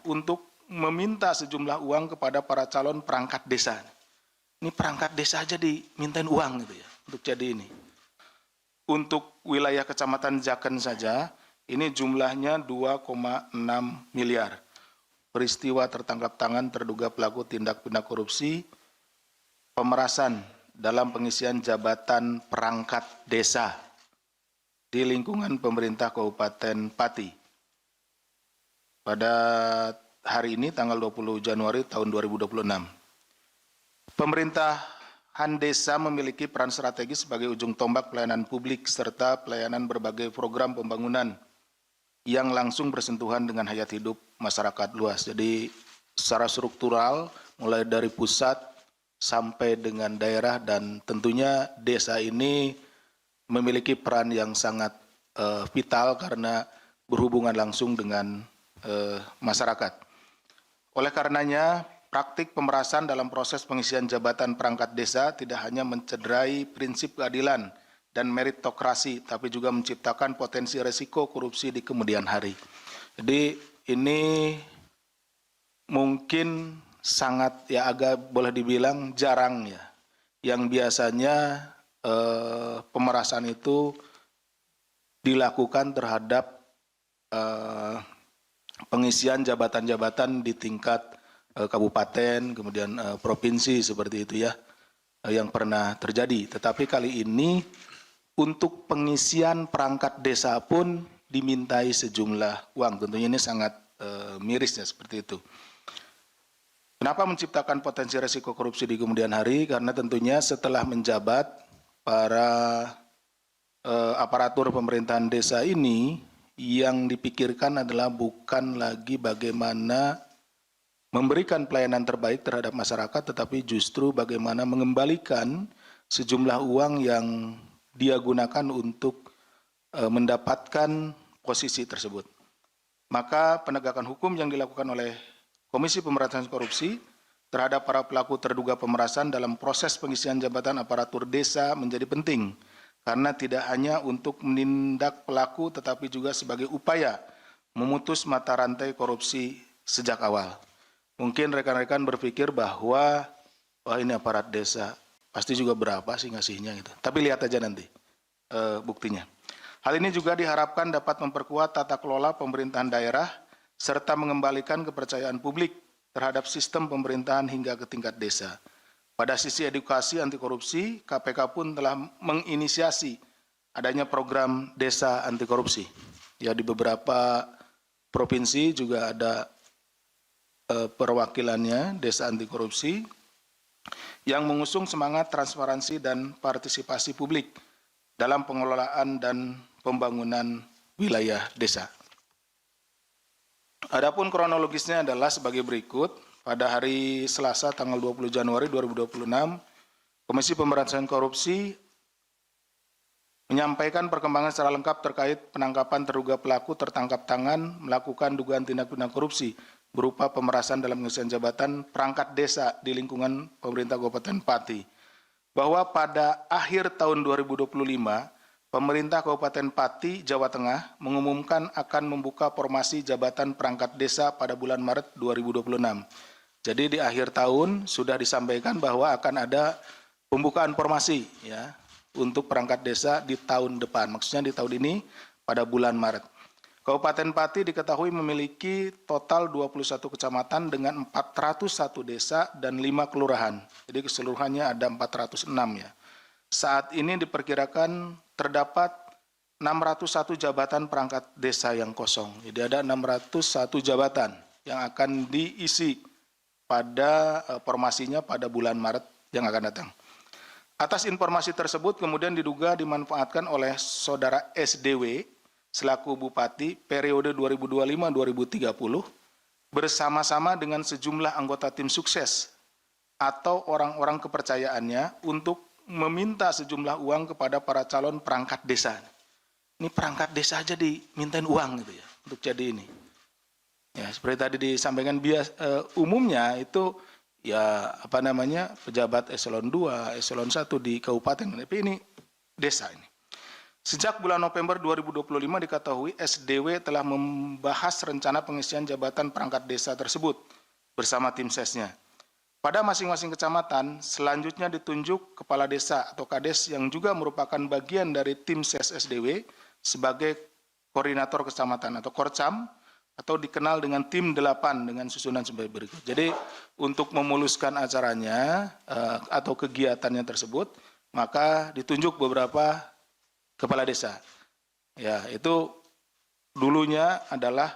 untuk meminta sejumlah uang kepada para calon perangkat desa. Ini perangkat desa aja dimintain uang gitu ya untuk jadi ini. Untuk wilayah Kecamatan Jaken saja, ini jumlahnya 2,6 miliar. Peristiwa tertangkap tangan terduga pelaku tindak pidana korupsi, pemerasan dalam pengisian jabatan perangkat desa di lingkungan pemerintah Kabupaten Pati. Pada hari ini tanggal 20 Januari tahun 2026. Pemerintahan desa memiliki peran strategis sebagai ujung tombak pelayanan publik serta pelayanan berbagai program pembangunan yang langsung bersentuhan dengan hayat hidup masyarakat luas. Jadi secara struktural mulai dari pusat sampai dengan daerah, dan tentunya desa ini memiliki peran yang sangat vital karena berhubungan langsung dengan masyarakat. Oleh karenanya, praktik pemerasan dalam proses pengisian jabatan perangkat desa tidak hanya mencederai prinsip keadilan dan meritokrasi, tapi juga menciptakan potensi resiko korupsi di kemudian hari. Jadi ini mungkin sangat ya agak boleh dibilang jarang ya, yang biasanya pemerasan itu dilakukan terhadap pengisian jabatan-jabatan di tingkat kabupaten, kemudian provinsi seperti itu ya, yang pernah terjadi. Tetapi kali ini untuk pengisian perangkat desa pun dimintai sejumlah uang. Tentunya ini sangat miris ya seperti itu. Kenapa menciptakan potensi resiko korupsi di kemudian hari? Karena tentunya setelah menjabat, para aparatur pemerintahan desa ini yang dipikirkan adalah bukan lagi bagaimana memberikan pelayanan terbaik terhadap masyarakat, tetapi justru bagaimana mengembalikan sejumlah uang yang dia gunakan untuk mendapatkan posisi tersebut. Maka penegakan hukum yang dilakukan oleh Komisi Pemberantasan Korupsi terhadap para pelaku terduga pemerasan dalam proses pengisian jabatan aparatur desa menjadi penting, karena tidak hanya untuk menindak pelaku tetapi juga sebagai upaya memutus mata rantai korupsi sejak awal. Mungkin rekan-rekan berpikir bahwa wah ini aparat desa, pasti juga berapa sih ngasihnya gitu. Tapi lihat aja nanti buktinya. Hal ini juga diharapkan dapat memperkuat tata kelola pemerintahan daerah serta mengembalikan kepercayaan publik terhadap sistem pemerintahan hingga ke tingkat desa. Pada sisi edukasi anti korupsi, KPK pun telah menginisiasi adanya program desa anti korupsi. Ya, di beberapa provinsi juga ada perwakilannya desa anti korupsi yang mengusung semangat transparansi dan partisipasi publik dalam pengelolaan dan pembangunan wilayah desa. Adapun kronologisnya adalah sebagai berikut. Pada hari Selasa tanggal 20 Januari 2026, Komisi Pemberantasan Korupsi menyampaikan perkembangan secara lengkap terkait penangkapan terduga pelaku tertangkap tangan melakukan dugaan tindak pidana korupsi berupa pemerasan dalam pengisian jabatan perangkat desa di lingkungan pemerintah Kabupaten Pati. Bahwa pada akhir tahun 2025, pemerintah Kabupaten Pati, Jawa Tengah mengumumkan akan membuka formasi jabatan perangkat desa pada bulan Maret 2026. Jadi di akhir tahun sudah disampaikan bahwa akan ada pembukaan formasi ya untuk perangkat desa di tahun depan. Maksudnya di tahun ini pada bulan Maret. Kabupaten Pati diketahui memiliki total 21 kecamatan dengan 401 desa dan 5 kelurahan. Jadi keseluruhannya ada 406 ya. Saat ini diperkirakan terdapat 601 jabatan perangkat desa yang kosong. Jadi ada 601 jabatan yang akan diisi pada formasinya pada bulan Maret yang akan datang. Atas informasi tersebut kemudian diduga dimanfaatkan oleh saudara SDW selaku Bupati periode 2025-2030 bersama-sama dengan sejumlah anggota tim sukses atau orang-orang kepercayaannya untuk meminta sejumlah uang kepada para calon perangkat desa. Ini perangkat desa aja dimintain uang gitu ya untuk jadi ini. Ya, seperti tadi disampaikan umumnya itu ya pejabat eselon 2, eselon 1 di kabupaten, tapi ini desa ini. Sejak bulan November 2025 diketahui SDW telah membahas rencana pengisian jabatan perangkat desa tersebut bersama tim sesnya. Pada masing-masing kecamatan, selanjutnya ditunjuk kepala desa atau kades yang juga merupakan bagian dari tim ses SDW sebagai koordinator kecamatan atau korcam, atau dikenal dengan tim 8 dengan susunan sebagai berikut. Jadi untuk memuluskan acaranya atau kegiatannya tersebut, maka ditunjuk beberapa kepala desa. Ya, itu dulunya adalah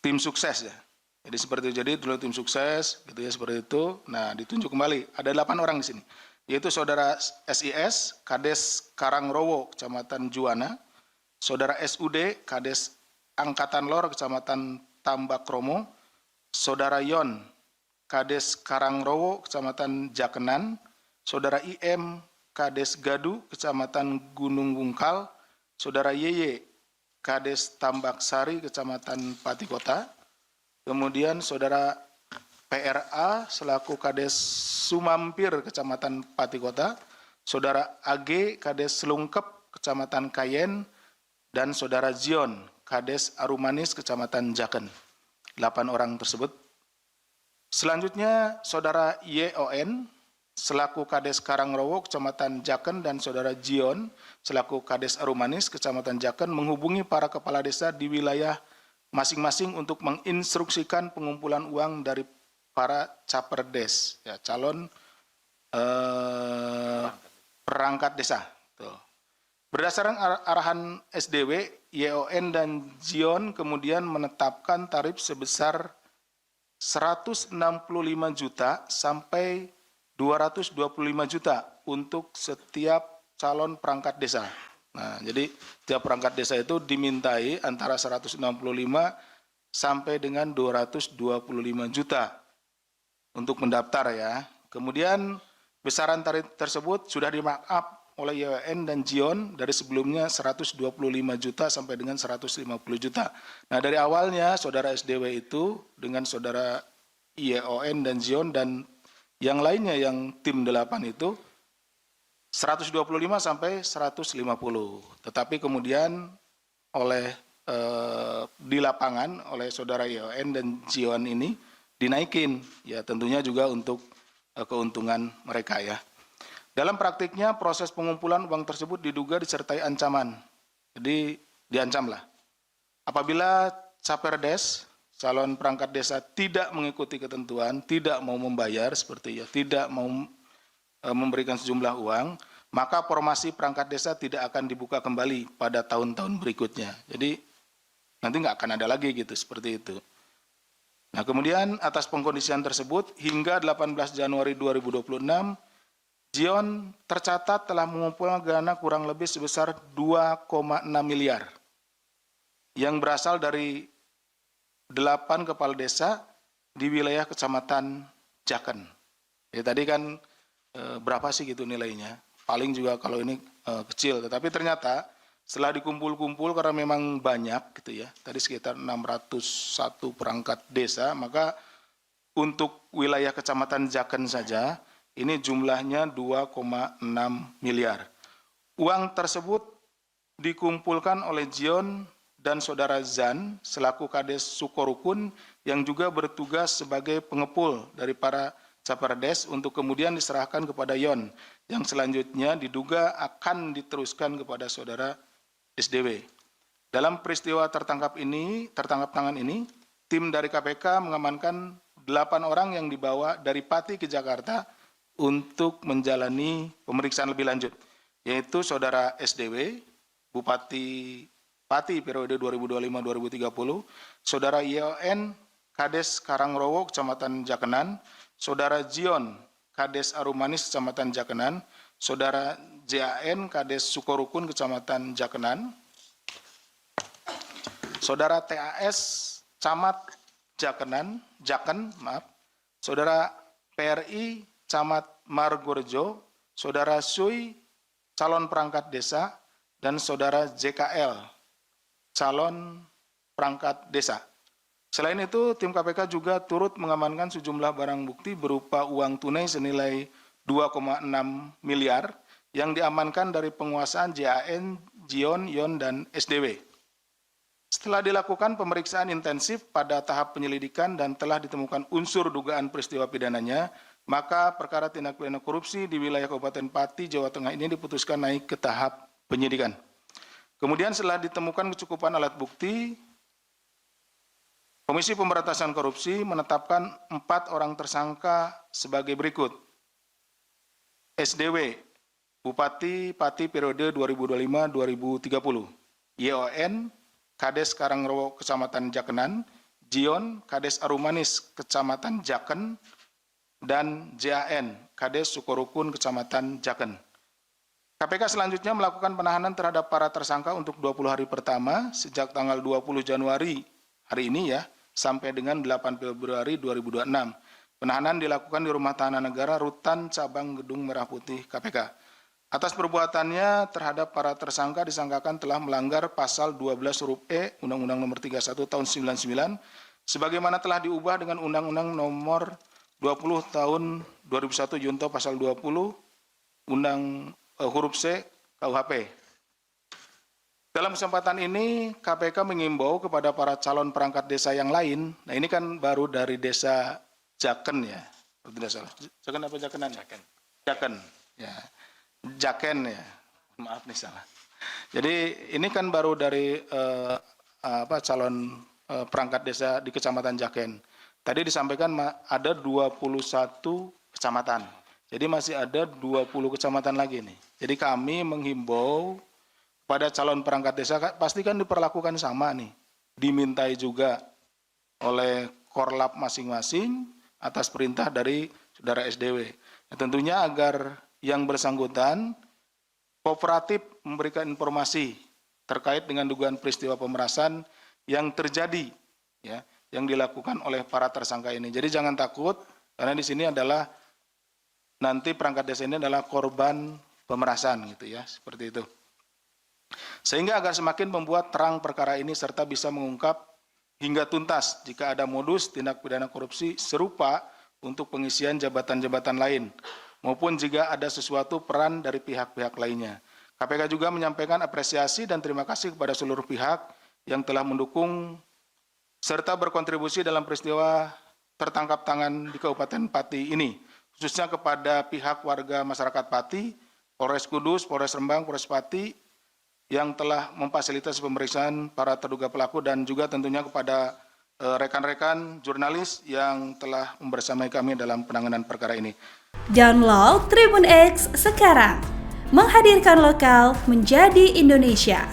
tim sukses ya. Jadi seperti itu. Jadi dulu tim sukses, gitu ya, seperti itu. Nah, ditunjuk kembali. Ada 8 orang di sini, yaitu saudara SIS, Kades Karangrowo, Kecamatan Juwana, saudara SUD, Kades Angkatan Lor, Kecamatan Tambakromo, saudara Yon, Kades Karangrowo, Kecamatan Jakenan, saudara IM, Kades Gadu, Kecamatan Gunung Bungkal, saudara YY, Kades Tambaksari, Kecamatan Patikota, kemudian saudara PRA selaku Kades Sumampir, Kecamatan Patikota, saudara AG, Kades Selungkep, Kecamatan Kayen, dan saudara Zion, Kades Arumanis, Kecamatan Jaken. 8 orang tersebut. Selanjutnya saudara YON selaku Kades Karangrowo, Kecamatan Jaken, dan saudara Zion selaku Kades Arumanis, Kecamatan Jaken menghubungi para kepala desa di wilayah masing-masing untuk menginstruksikan pengumpulan uang dari para caperdes, ya, calon perangkat desa. Tuh. Berdasarkan arahan SDW, YON dan Zion kemudian menetapkan tarif sebesar 165 juta sampai 225 juta untuk setiap calon perangkat desa. Nah, jadi tiap perangkat desa itu dimintai antara 165 sampai dengan 225 juta untuk mendaftar ya. Kemudian besaran tarif tersebut sudah di-markup oleh YON dan Zion dari sebelumnya 125 juta sampai dengan 150 juta. Nah, dari awalnya saudara SDW itu dengan saudara YON dan Zion dan yang lainnya yang tim 8 itu 125 sampai 150. Tetapi kemudian oleh di lapangan oleh saudara YON dan Zion ini dinaikin, ya tentunya juga untuk keuntungan mereka ya. Dalam praktiknya proses pengumpulan uang tersebut diduga disertai ancaman. Jadi diancamlah. Apabila caperdes, calon perangkat desa tidak mengikuti ketentuan, tidak mau membayar seperti ya, tidak mau memberikan sejumlah uang, maka formasi perangkat desa tidak akan dibuka kembali pada tahun-tahun berikutnya. Jadi nanti nggak akan ada lagi gitu, seperti itu. Nah, kemudian atas pengkondisian tersebut hingga 18 Januari 2026, Zion tercatat telah mengumpulkan dana kurang lebih sebesar 2,6 miliar yang berasal dari 8 kepala desa di wilayah Kecamatan Jaken. Ya, tadi kan berapa sih gitu nilainya? Paling juga kalau ini kecil, tetapi ternyata setelah dikumpul-kumpul karena memang banyak gitu ya, tadi sekitar 601 perangkat desa, maka untuk wilayah Kecamatan Jaken saja ini jumlahnya 2,6 miliar. Uang tersebut dikumpulkan oleh Zion dan saudara Zan selaku Kades Sukorukun yang juga bertugas sebagai pengepul dari para caperdes untuk kemudian diserahkan kepada Yon yang selanjutnya diduga akan diteruskan kepada saudara SDW. Dalam peristiwa tertangkap tangan ini, tim dari KPK mengamankan 8 orang yang dibawa dari Pati ke Jakarta untuk menjalani pemeriksaan lebih lanjut, yaitu saudara SDW, Bupati Pati periode 2025-2030, saudara YON, Kades Karangrowo, Kecamatan Jakenan, saudara Zion, Kades Arumanis, Kecamatan Jakenan, saudara JAN, Kades Sukorukun, Kecamatan Jakenan, saudara TAS, Camat Jaken, saudara PRI, Camat Margorejo, saudara Sui, calon perangkat desa, dan saudara JKL, calon perangkat desa. Selain itu, tim KPK juga turut mengamankan sejumlah barang bukti berupa uang tunai senilai 2,6 miliar yang diamankan dari penguasaan JAN, JION, YON, dan SDW. Setelah dilakukan pemeriksaan intensif pada tahap penyelidikan dan telah ditemukan unsur dugaan peristiwa pidananya, maka perkara tindak pidana korupsi di wilayah Kabupaten Pati, Jawa Tengah ini diputuskan naik ke tahap penyidikan. Kemudian setelah ditemukan kecukupan alat bukti, Komisi Pemberantasan Korupsi menetapkan 4 orang tersangka sebagai berikut. SDW, Bupati Pati periode 2025-2030. YON, Kades Karangrowo Kecamatan Jakenan, JION, Kades Arumanis Kecamatan Jaken, dan JAN, Kades Sukorukun Kecamatan Jaken. KPK selanjutnya melakukan penahanan terhadap para tersangka untuk 20 hari pertama sejak tanggal 20 Januari hari ini ya, sampai dengan 8 Februari 2026. Penahanan dilakukan di Rumah Tahanan Negara Rutan Cabang Gedung Merah Putih KPK. Atas perbuatannya terhadap para tersangka disangkakan telah melanggar pasal 12 huruf E Undang-Undang Nomor 31 Tahun 99 sebagaimana telah diubah dengan Undang-Undang Nomor 20 Tahun 2001 Junto pasal 20 huruf C KUHP. Dalam kesempatan ini KPK mengimbau kepada para calon perangkat desa yang lain. Nah, ini kan baru dari desa Jaken ya. Tidak salah. Jaken apa Jakenan? Jaken. Jaken. Ya. Jaken ya, maaf nih salah. Jadi ini kan baru dari calon perangkat desa di Kecamatan Jaken. Tadi disampaikan ada 21 kecamatan. Jadi masih ada 20 kecamatan lagi nih. Jadi kami menghimbau pada calon perangkat desa pasti kan diperlakukan sama nih. Dimintai juga oleh Korlap masing-masing atas perintah dari Saudara SDW. Nah, tentunya agar yang bersangkutan kooperatif memberikan informasi terkait dengan dugaan peristiwa pemerasan yang terjadi ya, yang dilakukan oleh para tersangka ini. Jadi jangan takut karena di sini adalah nanti perangkat desa ini adalah korban pemerasan gitu ya, seperti itu. Sehingga agar semakin membuat terang perkara ini serta bisa mengungkap hingga tuntas jika ada modus tindak pidana korupsi serupa untuk pengisian jabatan-jabatan lain maupun jika ada sesuatu peran dari pihak-pihak lainnya. KPK juga menyampaikan apresiasi dan terima kasih kepada seluruh pihak yang telah mendukung serta berkontribusi dalam peristiwa tertangkap tangan di Kabupaten Pati ini, khususnya kepada pihak warga masyarakat Pati, Polres Kudus, Polres Rembang, Polres Pati, yang telah memfasilitasi pemeriksaan para terduga pelaku dan juga tentunya kepada rekan-rekan jurnalis yang telah membersamai kami dalam penanganan perkara ini. Download Tribun X sekarang, menghadirkan lokal menjadi Indonesia.